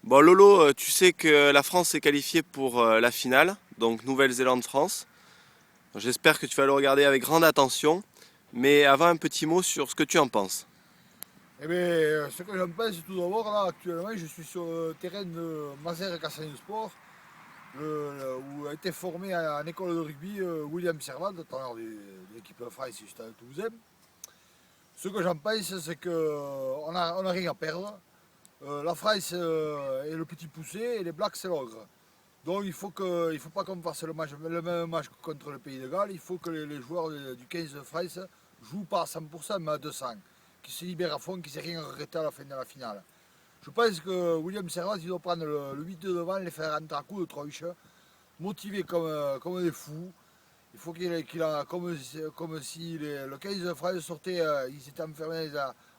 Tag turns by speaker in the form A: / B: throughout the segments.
A: Bon Lolo, tu sais que la France est qualifiée pour la finale, donc Nouvelle-Zélande-France. J'espère que tu vas le regarder avec grande attention, mais avant un petit mot sur ce que tu en penses.
B: Eh bien, ce que j'en pense tout d'abord, là, actuellement, je suis sur le terrain de Mazères Cassagne Sport, où a été formé en école de rugby William Servat, entraîneur de l'équipe France juste à Toulousain. Ce que j'en pense, c'est qu'on a rien à perdre. La France est le petit poussé et les Blacks, c'est l'ogre. Donc il faut pas qu'on fasse le même match que contre le Pays de Galles. Il faut que les joueurs du 15 de France jouent pas à 100% mais à 200. Qui se libèrent à fond, qui ne s'est rien regretté à la fin de la finale. Je pense que William Servat, il doit prendre le 8 de devant, les faire rentrer à coups de troche, motivés comme des fous. Il faut qu'il a comme si le 15 de France sortait, il s'était enfermé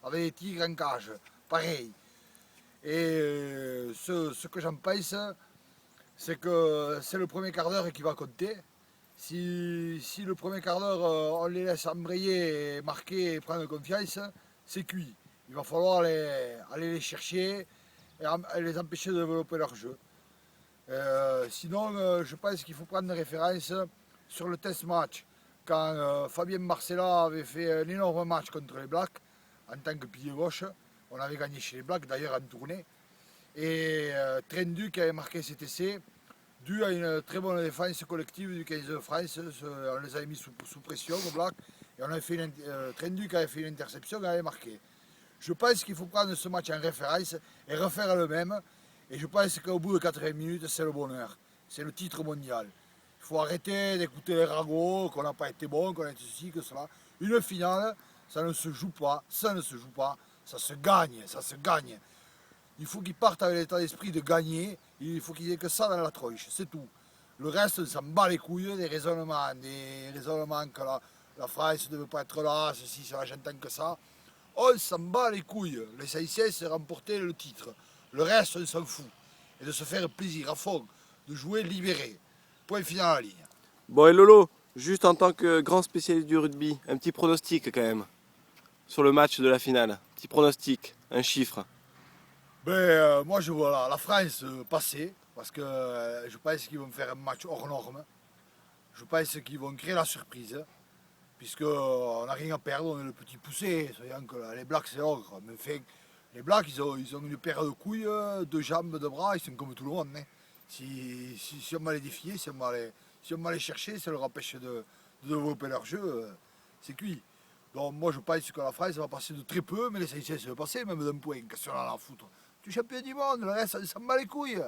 B: avec des tigres en cage. Pareil. Et ce que j'en pense, c'est que c'est le premier quart d'heure qui va compter. Si le premier quart d'heure, on les laisse embrayer, et marquer et prendre confiance, c'est cuit. Il va falloir aller les chercher et les empêcher de développer leur jeu. Sinon, je pense qu'il faut prendre référence sur le test match. Quand Fabien Marcella avait fait un énorme match contre les Blacks, en tant que pilier gauche, on avait gagné chez les Blacks, d'ailleurs en tournée. Et Trendu qui avait marqué cet essai, dû à une très bonne défense collective du 15 de France. On les avait mis sous pression au Black et on avait fait Trendu qui avait fait une interception et avait marqué. Je pense qu'il faut prendre ce match en référence et refaire le même. Et je pense qu'au bout de 80 minutes, c'est le bonheur. C'est le titre mondial. Il faut arrêter d'écouter les ragots, qu'on n'a pas été bon, qu'on a été ceci, que cela. Une finale, ça ne se joue pas, ça ne se joue pas, ça se gagne, ça se gagne. Il faut qu'ils partent avec l'état d'esprit de gagner. Il faut qu'ils aient que ça dans la tronche, c'est tout. Le reste, ça me bat les couilles, des raisonnements que la France ne veut pas être là, ceci, cela, j'entends que ça. On s'en bat les couilles. L'essentiel, c'est remporter le titre. Le reste, on s'en fout. Et de se faire plaisir à fond, de jouer libéré. Point final à la ligne.
A: Bon et Lolo, juste en tant que grand spécialiste du rugby, un petit pronostic quand même sur le match de la finale. Petit pronostic, un chiffre.
B: Moi, je vois la France passer, parce que je pense qu'ils vont faire un match hors norme. Je pense qu'ils vont créer la surprise, puisqu'on n'a rien à perdre, on est le petit poussé. Soyons que les Blacks, c'est l'ogre. Mais enfin, les Blacks, ils ont une paire de couilles, de jambes, de bras, ils sont comme tout le monde, hein. Si on va les défier, si on va les chercher, ça leur empêche de développer leur jeu, c'est cuit. Donc moi je pense que la France va passer de très peu, mais l'essentiel c'est de passer, même d'un point, qu'est-ce qu'on a à foutre. Tu es champion du monde, le reste, ça s'en bat les couilles.